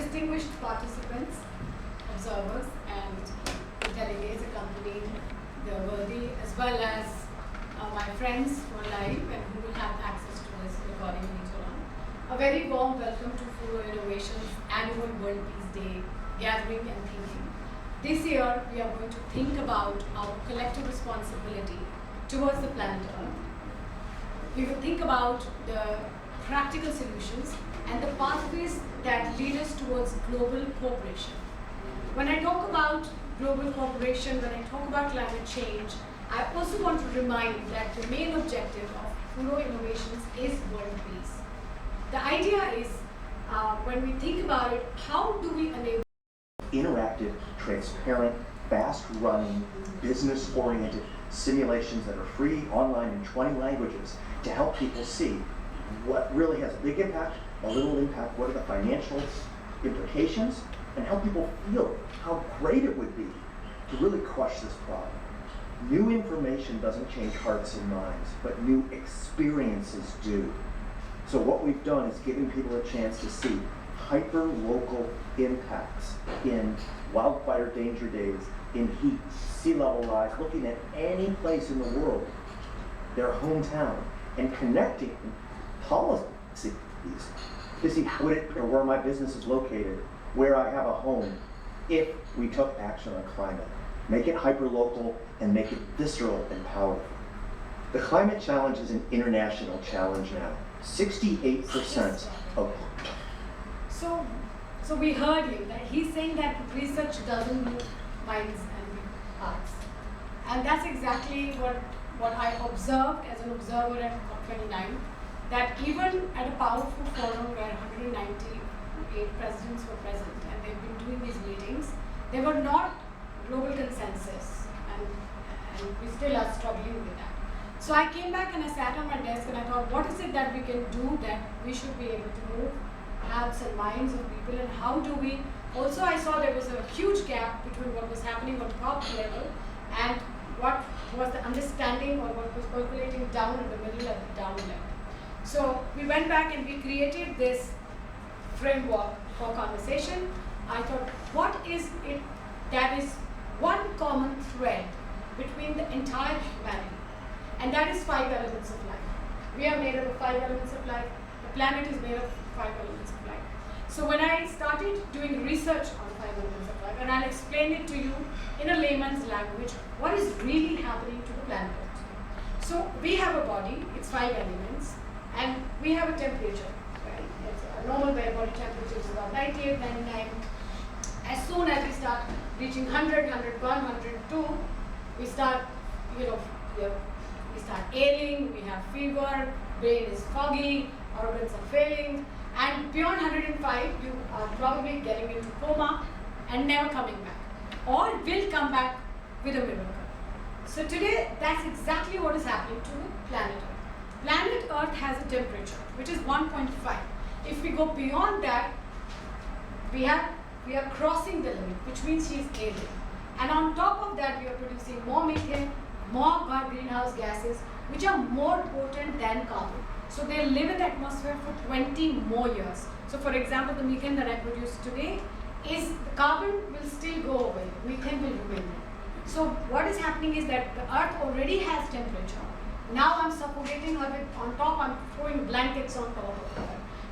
distinguished participants, observers, and the delegates accompanying the worthy, as well as my friends who are live and who will have access to this recording later on. A very warm welcome to Phuro Innovations Annual World Peace Day Gathering and Thinking. This year, we are going to think about our collective responsibility towards the planet Earth. We will think about the practical solutions and the pathways that lead us towards global cooperation. When I talk about global cooperation, when I talk about climate change, I also want to remind that the main objective of Phuro Innovations is world peace. The idea is, when we think about it, how do we enable interactive, transparent, fast-running, business-oriented simulations that are free online in 20 languages to help people see what really has a big impact, a little impact, what are the financial implications, and help people feel how great it would be to really crush this problem. New information doesn't change hearts and minds, but new experiences do. So what we've done is giving people a chance to see hyper-local impacts in wildfire danger days, in heat, sea level rise, looking at any place in the world, their hometown, and connecting policies to see where my business is located, where I have a home, if we took action on climate. Make it hyper-local and make it visceral and powerful. The climate challenge is an international challenge now. 68% of... So we heard you, that he's saying that research doesn't move minds and hearts. And that's exactly what I observed as an observer at COP29, that even at a powerful forum where 198 presidents were present and they've been doing these meetings, they were not global consensus, and we still are struggling with that. So I came back and I sat on my desk and I thought, what is it that we can do that we should be able to move hearts and minds of people, and how do we, also I saw there was a huge gap between what was happening on top level and what was the understanding or what was percolating down in the middle at the down level. So we went back and we created this framework for conversation. I thought, what is it that is one common thread between the entire humanity? And that is 5 elements of life. We are made up of 5 elements of life. The planet is made of 5 elements of life. So when I started doing research on 5 elements of life, and I'll explain it to you in a layman's language, what is really happening to the planet Earth. So we have a body, it's 5 elements, and we have a temperature, right? It's a normal body temperature is about 98, 99. As soon as we start reaching 100, 101, 102, we start, we start ailing, we have fever, brain is foggy, organs are failing, and beyond 105, you are probably getting into coma and never coming back, or will come back with a miracle. So today, that's exactly what is happening to the planet Earth. Planet Earth has a temperature, which is 1.5. If we go beyond that, we are crossing the limit, which means she is ailing. And on top of that, we are producing more methane, more greenhouse gases, which are more potent than carbon. So they live in the atmosphere for 20 more years. So for example, the methane that I produce today is, the carbon will still go away, methane will remain. So what is happening is that the Earth already has temperature. Now I'm suffocating her with, on top I'm throwing blankets on top of her.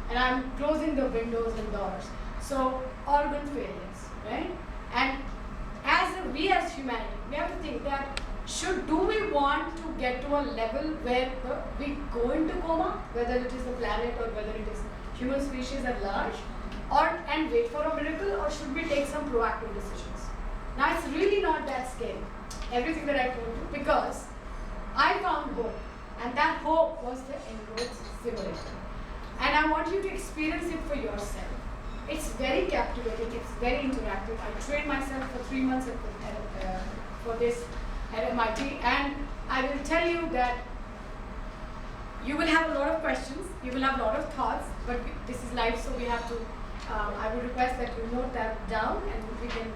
And I'm closing the windows and doors. So organ failures, right? And we as humanity, we have to think that do we want to get to a level where we go into coma, whether it is the planet or whether it is human species at large, and wait for a miracle, or should we take some proactive decisions? Now it's really not that scary, everything that I told you, because I found hope, and that hope was the En-ROADS simulator. And I want you to experience it for yourself. It's very captivating, it's very interactive. I trained myself for 3 months for this at MIT, and I will tell you that you will have a lot of questions, you will have a lot of thoughts, but this is live, so we have to, I would request that you note that down and we can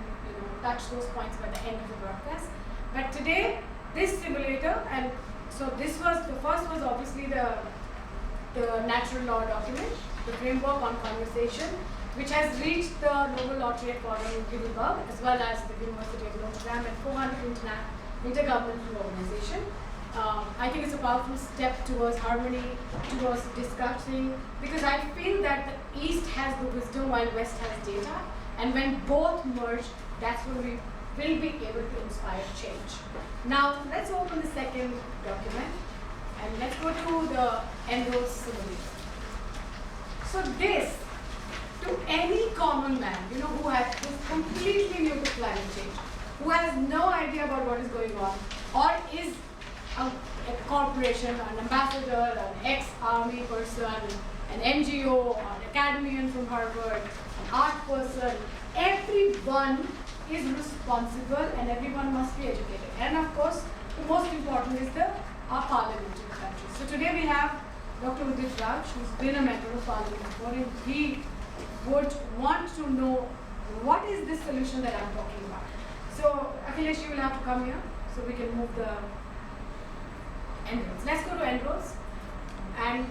touch those points by the end of the broadcast. But today, this simulator, and so this was, the first was obviously the natural law document, the framework on conversation, which has reached the Nobel laureate for Gilbert, as well as the University of Notre Dame and 400 intergovernmental organization. I think it's a powerful step towards harmony, towards discussing, because I feel that the East has the wisdom while West has data, and when both merge, that's when we will be able to inspire change. Now, let's open the second document, and let's go to the Enrose simulation. So this, to any common man, who's completely new to climate change, who has no idea about what is going on, or is a corporation, an ambassador, an ex-army person, an NGO, an academician from Harvard, an art person, everyone is responsible and everyone must be educated. And of course, the most important is our parliament in the country. So today we have Dr. Udit Raj, who's been a member of parliament before, and he would want to know what is this solution that I'm talking about. So Akhilesh, you will have to come here so we can move the Enrose. Let's go to Enrose. And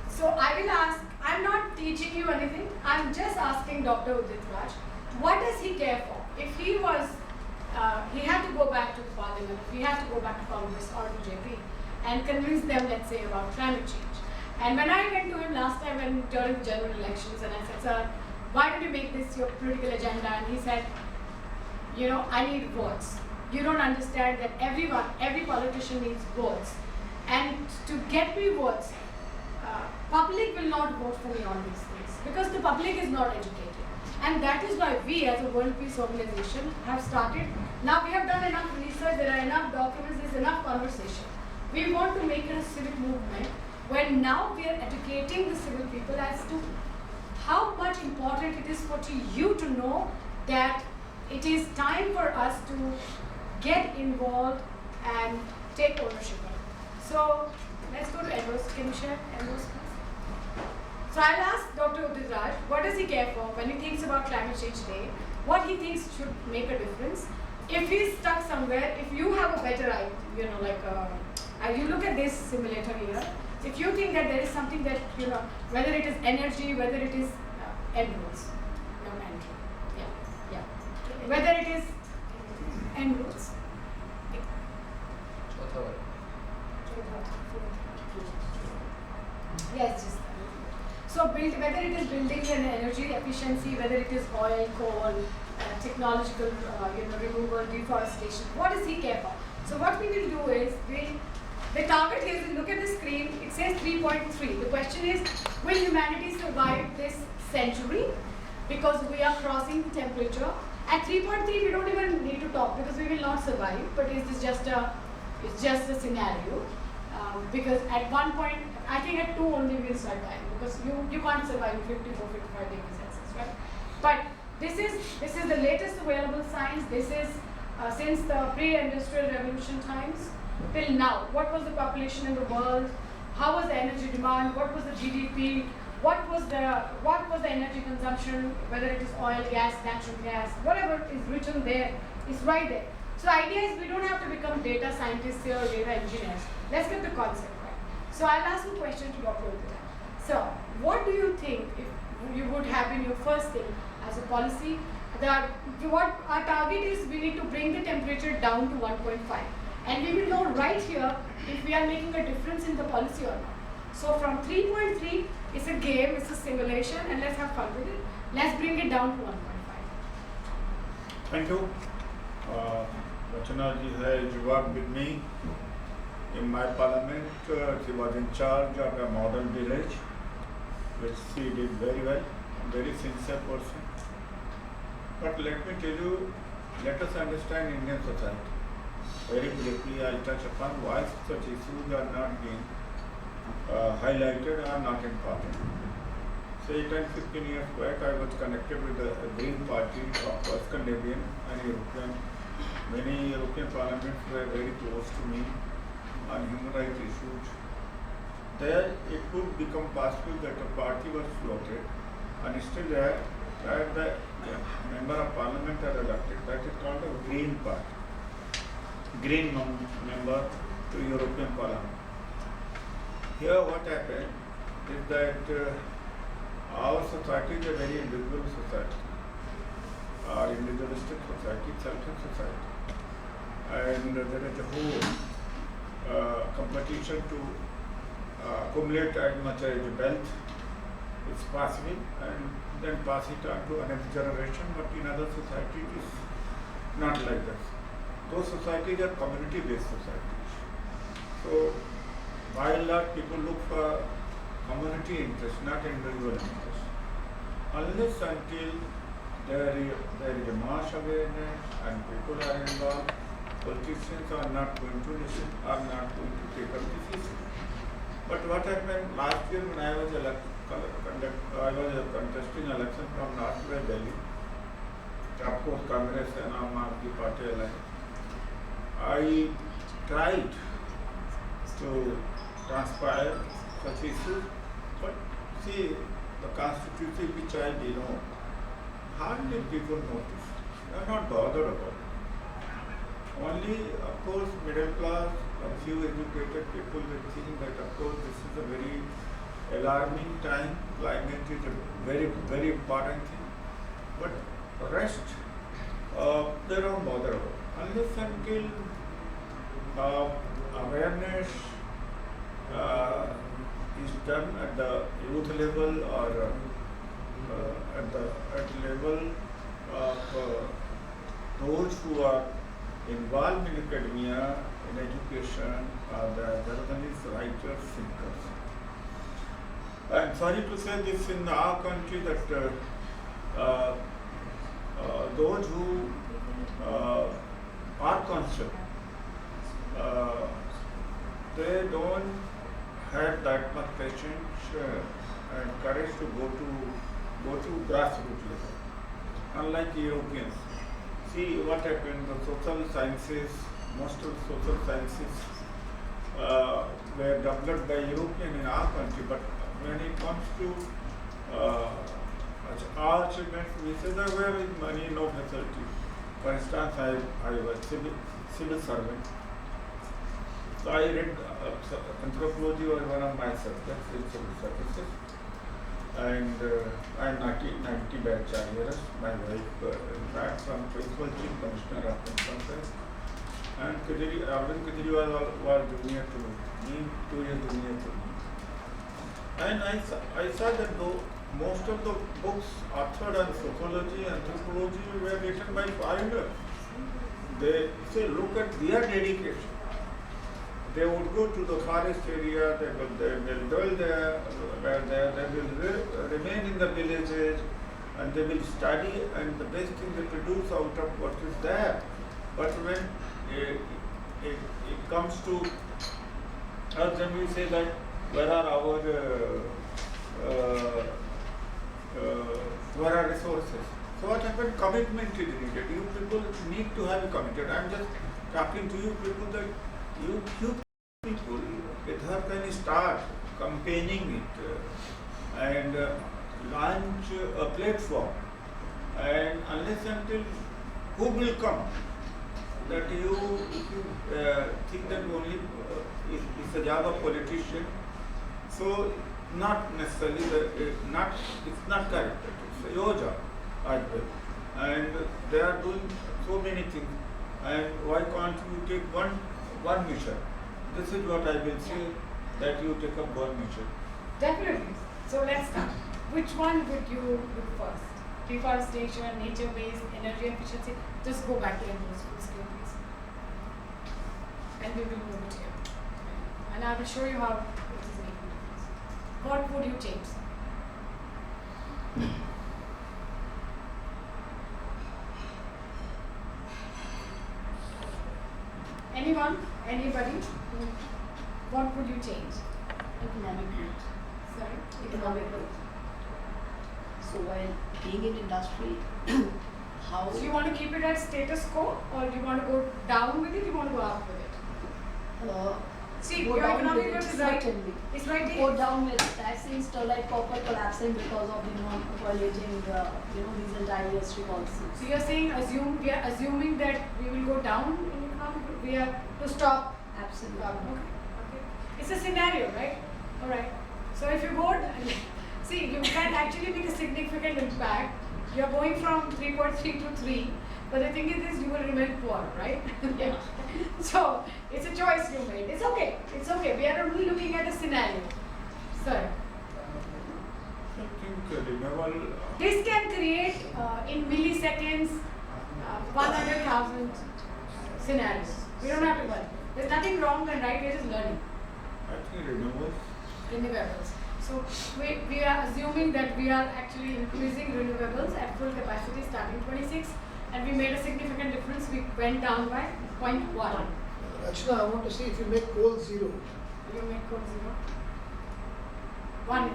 so I will ask, I'm not teaching you anything, I'm just asking Dr. Udit Raj, what does he care for? If he was, he had to go back to the parliament, if he had to go back to Congress or to JP and convince them, let's say, about climate change. And when I went to him last time during the general elections, and I said, sir, why don't you make this your political agenda? And he said, I need votes. You don't understand that every politician needs votes. And to get me votes, public will not vote for me on these things because the public is not educated. And that is why we as a World Peace Organization have started. Now we have done enough research, there are enough documents, there's enough conversation. We want to make it a civic movement where now we are educating the civil people as to how much important it is for you to know that it is time for us to get involved and take ownership of it. So let's go to Enrose. Can you share Enrose, please? So I'll ask Dr. Udit Raj, what does he care for when he thinks about climate change today? What he thinks should make a difference? If he's stuck somewhere, if you have a better idea, you look at this simulator here. If you think that there is something that, whether it is energy, whether it is Enrose. No, Andrew. Yeah. Whether it is Enrose. Yes, just so whether it is buildings and energy efficiency, whether it is oil, coal, technological removal, deforestation, what does he care for? So what we will do is the target is, look at the screen, it says 3.3. The question is, will humanity survive this century? Because we are crossing the temperature. At 3.3 we don't even need to talk because we will not survive, but it's just a scenario. Because at one point, I think at 2 only we will start dying because you can't survive 54, 55 degrees Celsius, right? But this is the latest available science. This is since the pre-industrial revolution times till now. What was the population in the world? How was the energy demand? What was the GDP? What was the energy consumption? Whether it is oil, gas, natural gas, whatever is written there is right there. So the idea is we don't have to become data scientists here or data engineers. Let's get the concept right. So I'll ask a question to Dr. Udit. So what do you think if you would have been your first thing as a policy? What our target is, we need to bring the temperature down to 1.5. And we will know right here if we are making a difference in the policy or not. So from 3.3, it's a game, it's a simulation, and let's have fun with it. Let's bring it down to 1.5. Thank you. Rachana ji has worked with me in my parliament. She was in charge of a modern village, which she did very well, very sincere person. But let me tell you, let us understand Indian society. Very briefly, I'll touch upon why such issues are not being highlighted or not in parliament. Say 10-15 years back, I was connected with the Green Party of Scandinavian and European. Many European parliaments were very close to me on human rights issues. There it could become possible that a party was floated and still there that the member of parliament are elected. That is called a Green Party. Green member to European Parliament. Here what happened is that our society is a very individual society. Our individualistic society, selfish society. And there is a whole competition to accumulate as much as wealth is possible and then pass it on to another generation, but in other societies it is not like that. Those societies are community-based societies. So, by and large, people look for community interest, not individual interest. Unless until there is a mass awareness and people are involved, politicians are not going to listen, are not going to take up this issue. But what happened last year when I was contesting election from Northwest Delhi, of course Congress and Aam Aadmi Party alliance, I tried to transpire such issues, but see, the constitution which I belong, hardly people notice. They are not bothered about it. Only, of course, middle class, a few educated people will think that, of course, this is a very alarming time. Climate is a very, very important thing. But the rest, they don't bother about it. Unless until awareness is done at the youth level or at the level of those who are involved in academia, in education, the journalists, writers, thinkers. I'm sorry to say this in our country that those who are concerned, they don't have that much patience and courage to go to grassroots level. Unlike Europeans. See what happened, the social sciences, most of the social sciences were developed by Europeans in our country, but when it comes to our achievements, we say that where is money, no facility. For instance, I was civil servant. So I read anthropology was one of my subjects in civil services. And I'm 90 batch years. My wife, in fact, from principal chief commissioner of income tax. And Arvind Kejriwal was junior to me, 2 years junior to me. And I saw that though most of the books authored on sociology and anthropology were written by foreigners. They say, look at their dedication. They would go to the forest area, they will dwell there, they will remain in the villages, and they will study, and the best thing they produce out of what is there. But when it comes to us, then we say that where are resources? So what happened? Commitment is needed. You people need to have a commitment. I'm just talking to you people that you people with her can start campaigning it and launch a platform. And unless until who will come? That if you think that only it's a job of politician, so not necessarily it's not correct. It's your job as well. And they are doing so many things. And why can't you take one mission? This is what I will say, that you take up one mission. Definitely. So let's start. Which one would you do first? Deforestation, nature-based, energy efficiency. Just go back to those scale, please. And we will move it here. And I will show you how it is making a difference. What would you change? Anyone? Anybody? What would you change? Economic growth. Sorry? Economic growth. So while being in industry, how... So you want to keep it at status quo, or do you want to go down with it, you want to go up with it? See, go your down economic with growth it, is right. certainly. It's right there. Go down with it. I've seen Sterlite Copper collapsing because of violating these entire ESG policies. So you're saying we are assuming that we will go down in economic growth. We have to stop. Absolutely. Okay. It's a scenario, right? All right. So if you go, see, you can't actually make a significant impact. You're going from 3.3 to 3, but the thing is you will remain poor, right? Yeah. So it's a choice you made. It's okay. It's okay. We are only looking at a scenario. Sir, I think renewable. this can create in milliseconds 100,000 scenarios. We don't have to worry. There's nothing wrong and right. We're just learning. I think renewables. Renewables. So we are assuming that we are actually increasing renewables at full capacity starting 26, and we made a significant difference. We went down by 0.1. Rachna, I want to see if you make coal zero. You make code 0. 1,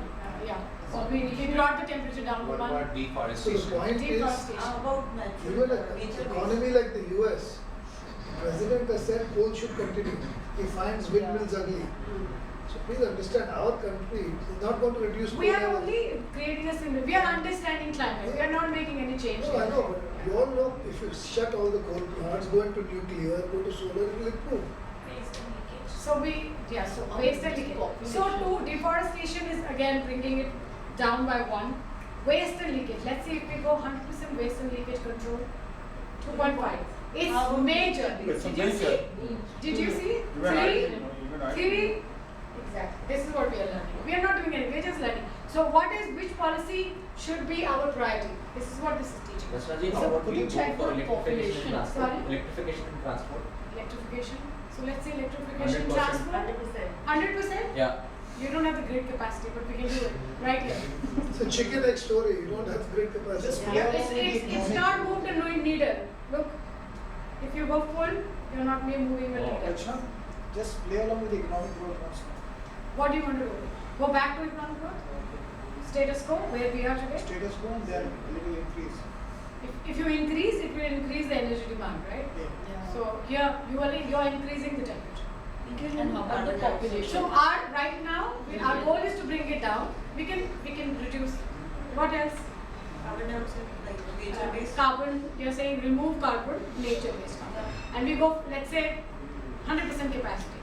yeah. So we brought the temperature down to What 1. about So the deforestation? point is, Deforestation. About even an economy like the US, the president has said coal should continue. He finds windmills ugly. So please understand, our country is not going to reduce We coal are level. only creating a scenario. We are understanding climate. We are not making any change. No, I know, but you all know if you shut all the coal plants, go into nuclear, go to solar, it will improve. So waste and leakage. So 2, deforestation is again bringing it down by 1. Waste and leakage. Let's see if we go 100% waste and leakage control. 2.5. It's major. It's a Did you major. see? Did you see? Even I 3. didn't know, even I 3. didn't know. Exactly. This is what we are learning. We are not doing anything. We are just learning. So which policy should be our priority? This is what this is teaching. Rachnaji, So how about could we you go check for the electrification population? and transport? Sorry? Electrification and transport. Electrification. So let's say electrification 100%. transport. 100%? Yeah. You don't have the grid capacity, but we can do it right here. It's a chicken egg story. You don't have great capacity. Yeah. It's not moved a needle. Look, if you go full, you're not moving a needle. Rachna, just play along with the economic growth once. What do you want to do? Go back to economic growth? Status quo, where we are today? Status quo and then a little increase. If you increase, it will increase the energy demand, right? Yeah. So here you are increasing the temperature. And how about the population? So right now our goal is to bring it down. We can reduce. What else? Carbon. You're saying remove carbon, nature-based carbon, and we go. Let's say 100% capacity.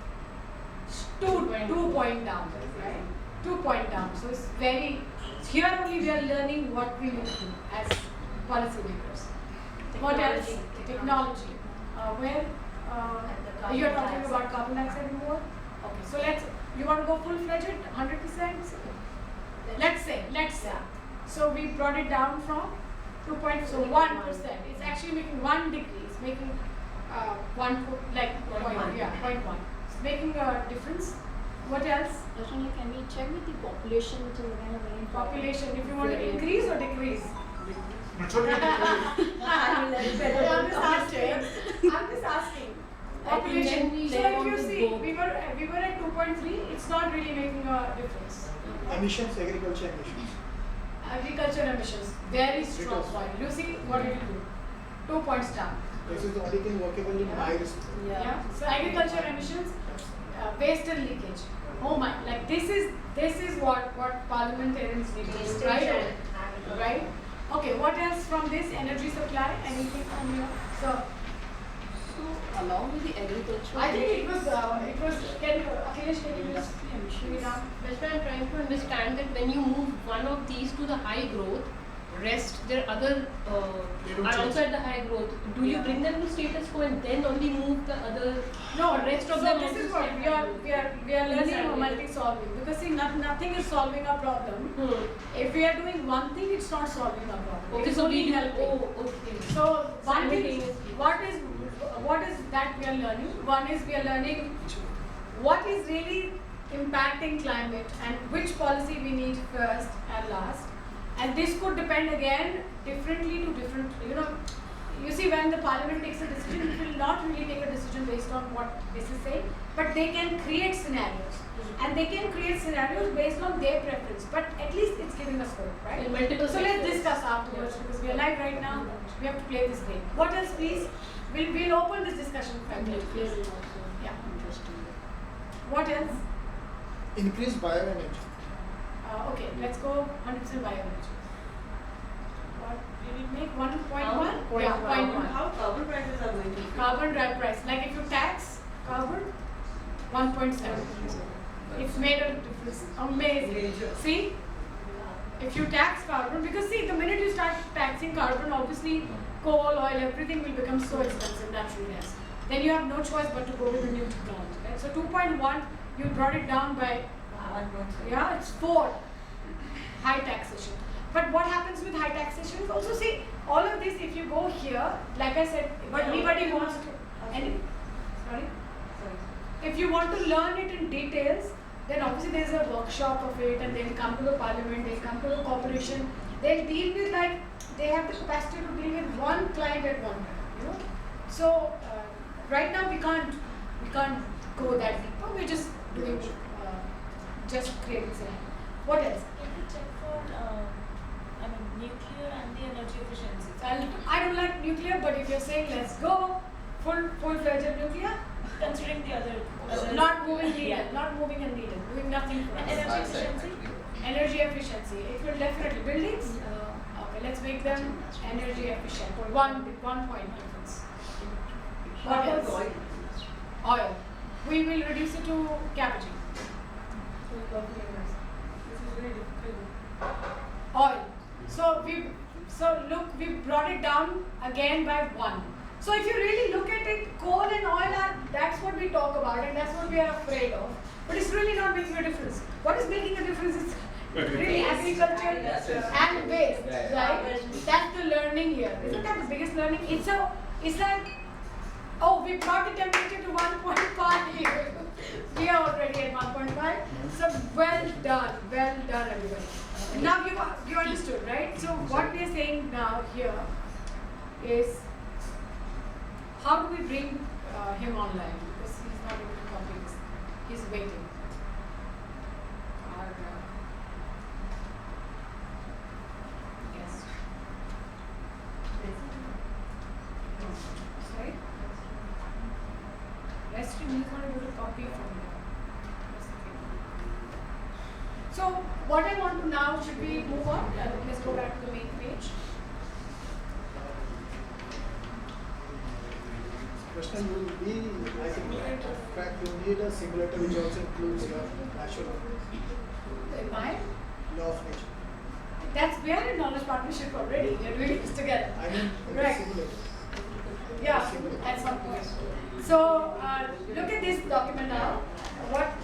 2 point down, right? 2 point down. So it's very. Here only we are learning what we need to do as policymakers. What else? Technology. Where? You are talking about carbon dioxide removal? Okay, so you want to go full-fledged, 100%? Let's say. So we brought it down from 2.1%. It's actually making 1 degree. It's making 0.1. It's making a difference. What else? Rachna, can we check with the population, which is again a very important Population. If you want to increase or decrease? I'm just asking. Population. we So want if you to see, go- we were at 2.3. It's not really making a difference. Emissions, agriculture emissions. Agriculture emissions, very strong point. Lucy, what did you do? 2 points down. This is the only thing workable in my risk. Yeah. So agriculture emissions, waste and leakage. Oh my! Like this is what parliamentarians need to do, right? Right. Okay. What else from this? Energy supply. Anything from here? So along with the agriculture. I think it was. Can Akhilesh, can you just bring it down? That's why I'm trying to understand that when you move one of these to the high growth, rest there are other are also at the high growth. Do you bring them to status quo and then only move the other? No, or rest of so them this also is what stay we are learning Understanding. multi-solving, because see nothing is solving our problem. If we are doing one thing, it's not solving our problem. Okay, It's so only we helping. okay. So one thing, Simultaneously. what is that we are learning? One is we are learning what is really impacting climate and which policy we need first and last. And this could depend again differently to different, you see when the parliament takes a decision, it will not really take a decision based on what this is saying, but they can create scenarios. And they can create scenarios based on their preference, but at least it's giving us hope, right? In multiple So let's sectors. discuss afterwards, because we are live right now. We have to play this game. What else, please? We'll open this discussion. Yeah. Interesting. What else? Increase bioenergy. Okay, let's go 100% bioenergy. What did it make? 1.1? Yeah, 0.1. How carbon prices are going to be? Carbon drag price. Like if you tax carbon, 1.7. It's made a difference. Amazing. Major. See? if you tax carbon, because see, the minute you start taxing carbon, obviously coal, oil, everything will become so expensive, natural gas. Then you have no choice but to go with the new technology, right? So 2.1, you brought it down by, yeah, it's 4, high taxation. But what happens with high taxation is also, see, all of this, if you go here, like I said, but anybody wants to, sorry? If you want to learn it in details, then obviously there's a workshop of it, and they'll come to the parliament, they'll come to the corporation, they'll deal with, like, they have the capacity to deal with one client at one time, you know. So right now we can't go that deeper. We're just doing just creating scenario. What else? Can you check for nuclear and the energy efficiency? I don't like nuclear, but if you're saying let's go full-fledged nuclear, Considering the other not moving needed, not moving and needed, doing nothing for us. energy efficiency. Energy efficiency. It will definitely buildings. Okay, let's make them energy efficient. 1 point difference. What else? Oil. We will reduce it to cabbaging. Oil. So look, we brought it down again by 1. So if you really look at it, coal and oil that's what we talk about, and that's what we are afraid of. But it's really not making a difference. What is making a difference is really agriculture and waste, right? That's the learning here. Isn't that the biggest learning? It's like, oh, we brought the temperature to 1.5. We are already at 1.5. So well done, everybody. Now you understood, right? So what we are saying now here is, how do we bring him online? Because he's not able to copy this. He's waiting. Our guest. Sorry? Rest in, he's not able to copy from there. So what I want to now, should we move on? Let's go back to the main page. Krishna, you will be, I think, in fact, you need a simulator which also includes your natural My? law of nature. We are in knowledge partnership already. We are doing this together. I mean, Right. simulator. Yeah, at some point. So look at this document now.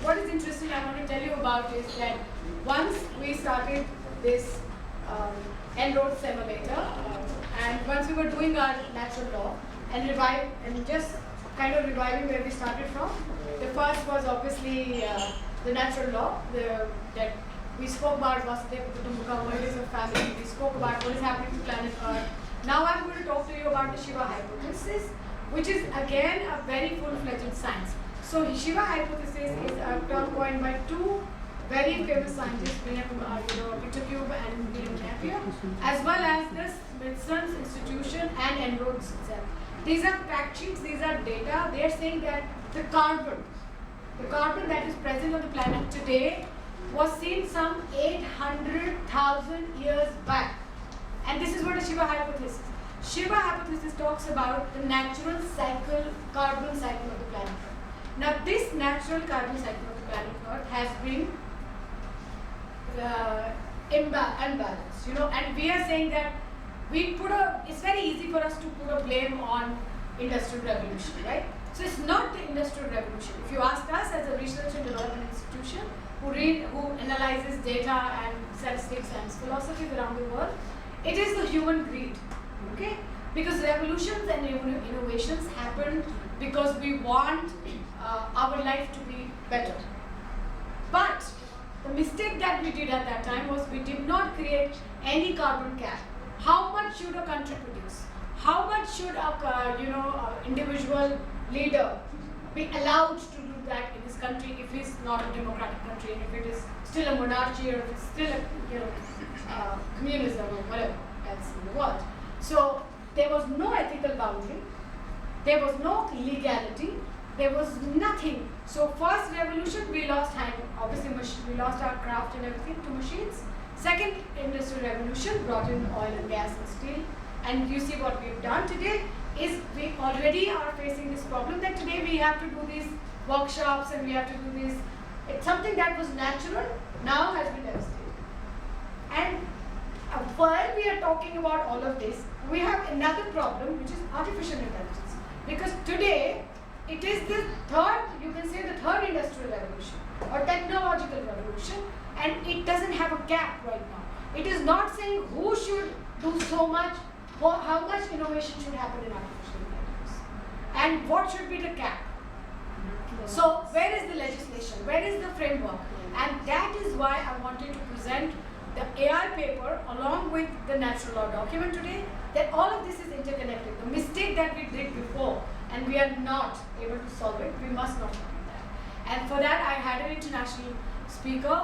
What is interesting I want to tell you about is that once we started this En-ROAD simulator, and once we were doing our natural law and just kind of reviving where we started from. The first was obviously the natural law, that we spoke about Vasudeva Kutumbakam, what is a family, we spoke about what is happening to planet Earth. Now I'm going to talk to you about the Shiva Hypothesis, which is again a very full-fledged science. So Shiva Hypothesis is a term coined by 2 very famous scientists, Victor Cube and William Napier, as well as the Smithsonian Institute and En-ROAD itself. These are fact sheets, these are data. They are saying that the carbon that is present on the planet today was seen some 800,000 years back. And this is what a Shiva Hypothesis. Shiva Hypothesis talks about the natural carbon cycle of the planet Earth. Now this natural carbon cycle of the planet Earth has been unbalanced, and we are saying that it's very easy for us to put a blame on industrial revolution, right? So it's not the industrial revolution. If you ask us as a research and development institution who analyzes data and statistics and philosophies around the world, it is the human greed, okay? Because revolutions and innovations happen because we want our life to be better. But the mistake that we did at that time was we did not create any carbon cap. How much should a country produce? How much should a individual leader be allowed to do that in this country if it's not a democratic country, and if it is still a monarchy, or if it's still a communism or whatever else in the world? So there was no ethical boundary, there was no legality, there was nothing. So first revolution, we lost hand, obviously we lost our craft and everything to machines. Second industrial revolution brought in oil and gas and steel. And you see what we've done today is we already are facing this problem that today we have to do these workshops and we have to do this. It's something that was natural, now has been devastated. And while we are talking about all of this, we have another problem, which is artificial intelligence. Because today, it is the third, you can say the third industrial revolution or technological revolution, and it doesn't have a cap right now. It is not saying who should do so much, or how much innovation should happen in artificial intelligence, and what should be the cap. So where is the legislation? Where is the framework? And that is why I wanted to present the AI paper along with the natural law document today, that all of this is interconnected. The mistake that we did before and we are not able to solve it, we must not do that. And for that I had an international speaker